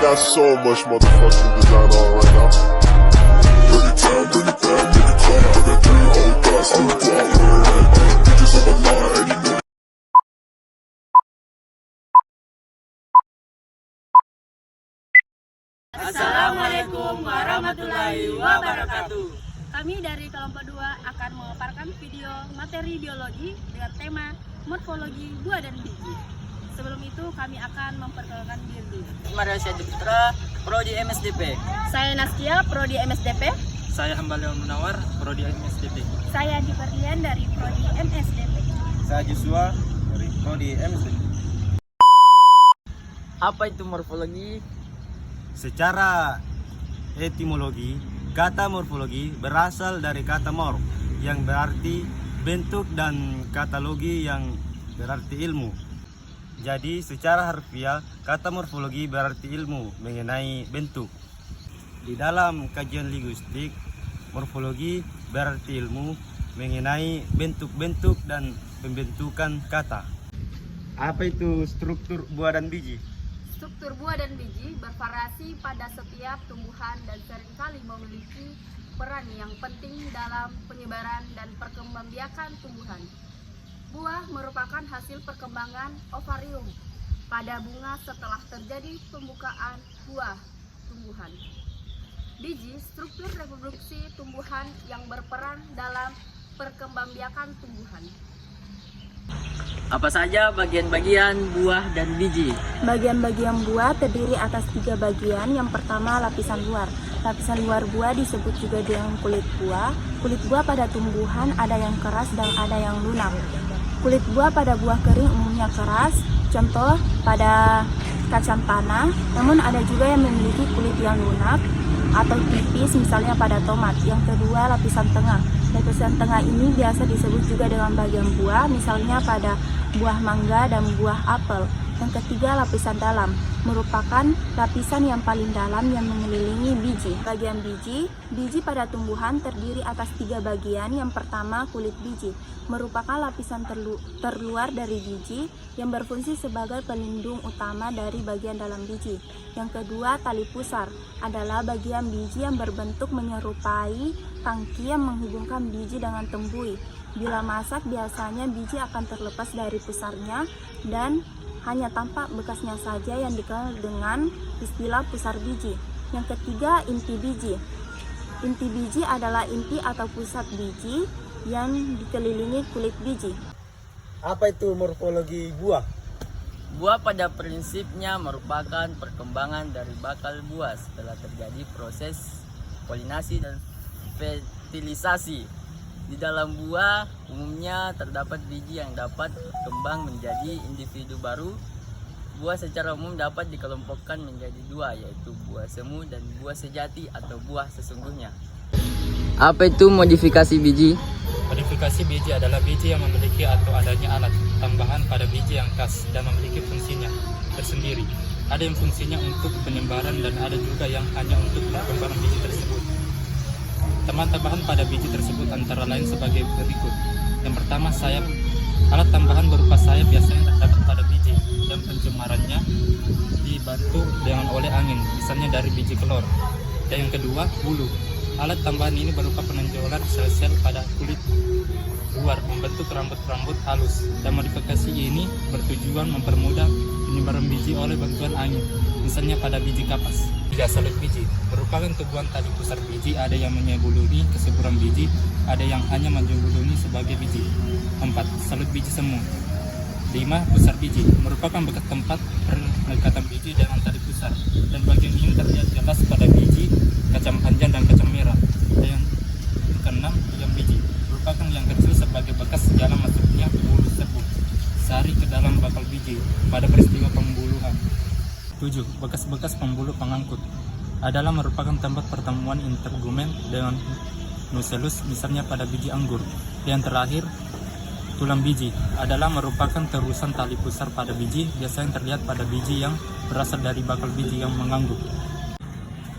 got so much motherfucking design on right now. Bring it down, bring it down, bring it down. I got 3 whole thoughts on the block. Bitches on my line, and you know. Assalamualaikum warahmatullahi wabarakatuh. Kami dari kelompok 2 akan memaparkan video materi biologi dengan tema morfologi buah dan biji. Sebelum itu kami akan memperkenalkan diri. Maria Syahputra, Prodi MSDP. Saya Naskia, Prodi MSDP. Saya Hambalion Munawar, Prodi MSDP. Saya Diperlian dari Prodi MSDP. Saya Joshua dari Prodi MSDP. Apa itu morfologi? Secara etimologi, kata morfologi berasal dari kata morf yang berarti bentuk dan kata logi yang berarti ilmu. Jadi secara harfiah, kata morfologi berarti ilmu mengenai bentuk. Di dalam kajian linguistik, morfologi berarti ilmu mengenai bentuk-bentuk dan pembentukan kata. Apa itu struktur buah dan biji? Struktur buah dan biji bervariasi pada setiap tumbuhan dan seringkali memiliki peran yang penting dalam penyebaran dan perkembangbiakan tumbuhan. Buah merupakan hasil perkembangan ovarium pada bunga setelah terjadi pembukaan buah tumbuhan. Biji, struktur reproduksi tumbuhan yang berperan dalam perkembangbiakan tumbuhan. Apa saja bagian-bagian buah dan biji? Bagian-bagian buah terdiri atas 3 bagian. Yang pertama, lapisan luar. Lapisan luar buah disebut juga dengan kulit buah. Kulit buah pada tumbuhan ada yang keras dan ada yang lunak. Kulit buah pada buah kering umumnya keras, contoh pada kacang tanah, namun ada juga yang memiliki kulit yang lunak atau tipis, misalnya pada tomat. Yang kedua, lapisan tengah. Lapisan tengah ini biasa disebut juga dengan bagian buah, misalnya pada buah mangga dan buah apel. Yang ketiga, lapisan dalam, merupakan lapisan yang paling dalam yang mengelilingi biji. Bagian biji, biji pada tumbuhan terdiri atas 3 bagian. Yang pertama, kulit biji, merupakan lapisan terluar dari biji yang berfungsi sebagai pelindung utama dari bagian dalam biji. Yang kedua, tali pusar, adalah bagian biji yang berbentuk menyerupai tangki yang menghubungkan biji dengan tembui. Bila masak, biasanya biji akan terlepas dari pusarnya dan hanya tampak bekasnya saja yang dikenal dengan istilah pusar biji. Yang ketiga, inti biji. Inti biji adalah inti atau pusat biji yang dikelilingi kulit biji. Apa itu morfologi buah? Buah pada prinsipnya merupakan perkembangan dari bakal buah setelah terjadi proses polinasi dan fertilisasi. Di dalam buah umumnya terdapat biji yang dapat berkembang menjadi individu baru. Buah secara umum dapat dikelompokkan menjadi 2, yaitu buah semu dan buah sejati atau buah sesungguhnya. Apa itu modifikasi biji? Modifikasi biji adalah biji yang memiliki atau adanya alat tambahan pada biji yang khas dan memiliki fungsinya tersendiri. Ada yang fungsinya untuk penyebaran dan ada juga yang hanya untuk perkembangan biji tersebut. Teman tambahan pada biji tersebut antara lain sebagai berikut. Yang pertama, sayap. Alat tambahan berupa sayap biasanya terdapat pada biji dan pencemarannya dibantu dengan oleh angin, misalnya dari biji kelor. Dan yang kedua, bulu. Alat tambahan ini berupa penonjolan sel-sel pada kulit luar membentuk rambut-rambut halus, dan modifikasi ini bertujuan mempermudah penyebaran biji oleh bantuan angin, misalnya pada biji kapas. 3. Salut biji merupakan tumbuhan tali pusar biji, ada yang menyembunyi kesuburan biji, ada yang hanya menjembunyi sebagai biji. 4. Salut biji semu. 5. Pusar biji merupakan bekas tempat penekatan biji dengan tali pusar, dan bagian ini terlihat jelas pada biji kacang panjang dan kacang merah. Dan yang keenam, yang biji merupakan yang kecil sebagai bekas jalan masuknya bulu serbuk sari ke dalam bakal biji pada peristiwa pembuluhan. 7. Bekas-bekas pembuluh pengangkut adalah merupakan tempat pertemuan intergumen dengan nucellus, misalnya pada biji anggur. Yang terakhir, tulang biji adalah merupakan terusan tali pusar pada biji, biasanya terlihat pada biji yang berasal dari bakal biji yang mengangguk.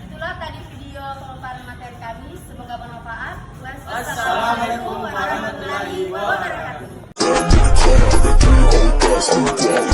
Itulah tadi video pemaparan materi kami, semoga bermanfaat. Wassalamualaikum warahmatullahi wabarakatuh. I got 3 whole thoughts on the block.